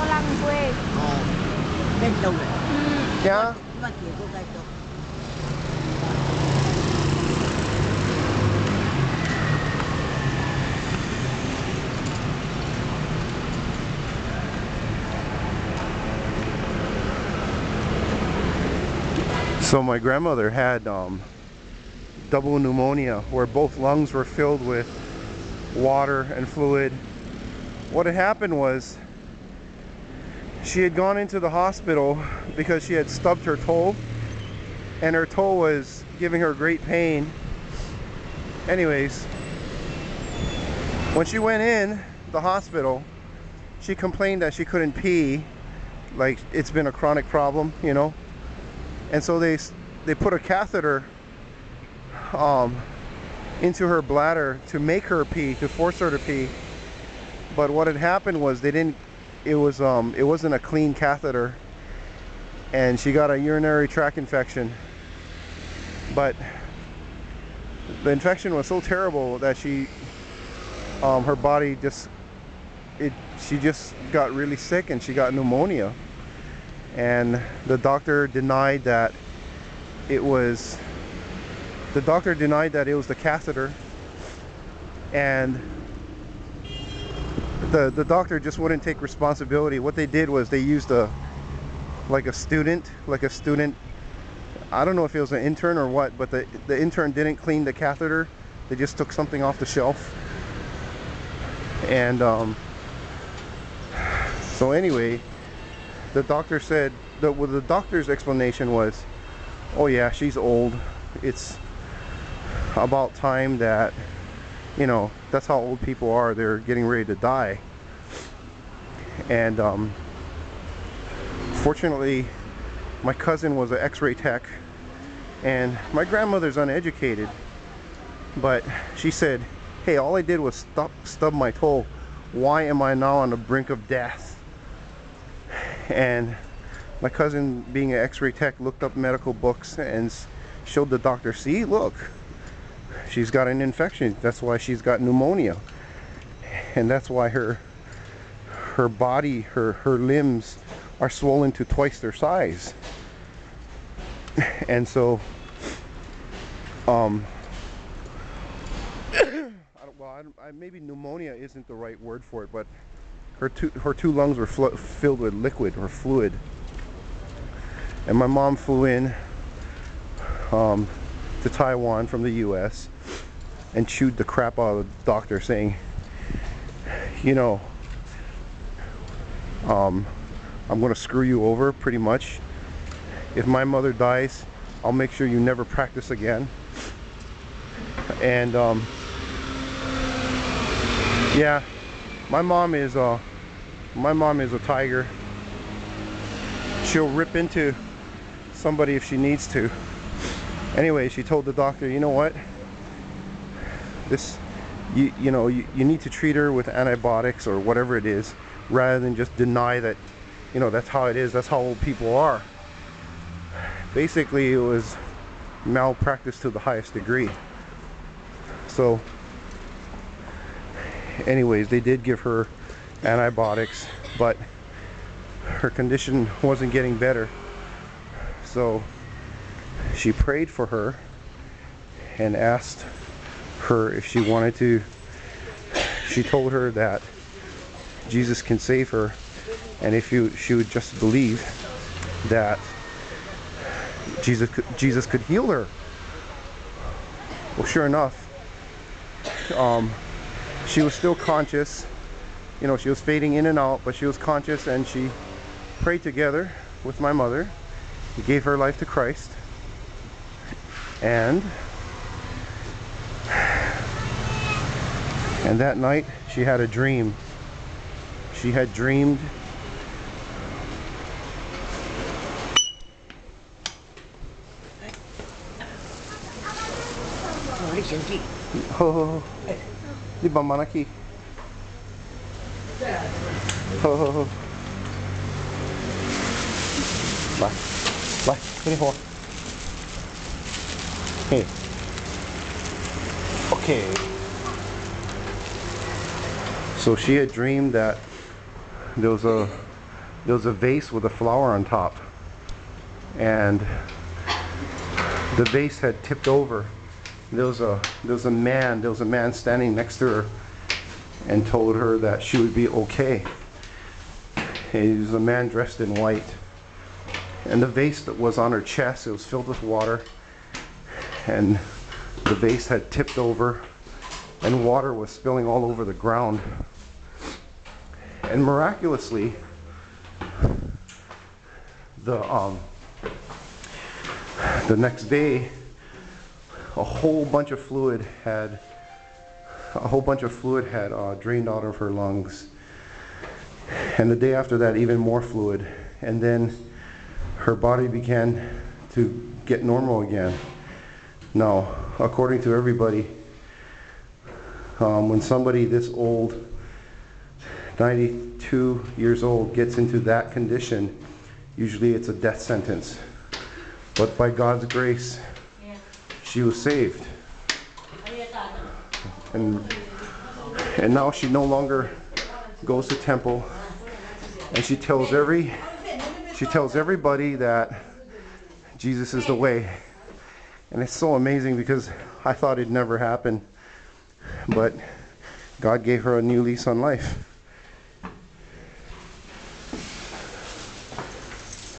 lăng quê. Bên đâu này? Yeah. Mà chỉ có đây đâu. So my grandmother had double pneumonia where both lungs were filled with water and fluid. What had happened was she had gone into the hospital because she had stubbed her toe and her toe was giving her great pain. Anyways, when she went in the hospital, she complained that she couldn't pee, like it's been a chronic problem, you know. And so they put a catheter into her bladder to make her pee, to force her to pee. But what had happened was it wasn't a clean catheter, and she got a urinary tract infection. But the infection was so terrible that her body she just got really sick and she got pneumonia. And the doctor denied that it was the catheter, and the doctor just wouldn't take responsibility. What they did was they used a student, I don't know if it was an intern or what, but the intern didn't clean the catheter. They just took something off the shelf. And so anyway, the doctor said the doctor's explanation was, oh yeah, she's old, it's about time that, you know, that's how old people are, they're getting ready to die. And fortunately my cousin was an x-ray tech, and my grandmother's uneducated, but she said, hey, all I did was stub my toe, why am I now on the brink of death? And my cousin, being an x-ray tech, looked up medical books and showed the doctor, see, look, she's got an infection, that's why she's got pneumonia, and that's why her body, her limbs are swollen to twice their size. And so maybe pneumonia isn't the right word for it, but her two lungs were filled with liquid or fluid. And my mom flew in to Taiwan from the US and chewed the crap out of the doctor, saying, you know, I'm gonna screw you over pretty much. If my mother dies, I'll make sure you never practice again. And yeah, my mom is a tiger. She'll rip into somebody if she needs to. Anyway, she told the doctor, you know what, you need to treat her with antibiotics or whatever it is, rather than just deny that, you know, that's how it is, that's how old people are. Basically, it was malpractice to the highest degree. So anyways, they did give her antibiotics, but her condition wasn't getting better. So she prayed for her and asked her if she wanted to. She told her that Jesus can save her, and if she would just believe that Jesus could heal her. Well, sure enough, she was still conscious. You know, she was fading in and out, but she was conscious, and she prayed together with my mother. He gave her life to Christ, and that night she had a dream. She had dreamed di ba manaki Bye. Hey. Okay. So she had dreamed that there was there was a vase with a flower on top, and the vase had tipped over. There was a man standing next to her and told her that she would be okay. He was a man dressed in white, and the vase that was on her chest, it was filled with water, and the vase had tipped over and water was spilling all over the ground. And miraculously, the next day, a whole bunch of fluid had drained out of her lungs, and the day after that, even more fluid, and then her body began to get normal again. Now, according to everybody, when somebody this old, 92 years old, gets into that condition, usually it's a death sentence. But by God's grace, she was saved. And now she no longer goes to temple, and she tells everybody that Jesus is the way. And it's so amazing because I thought it'd never happen, but God gave her a new lease on life.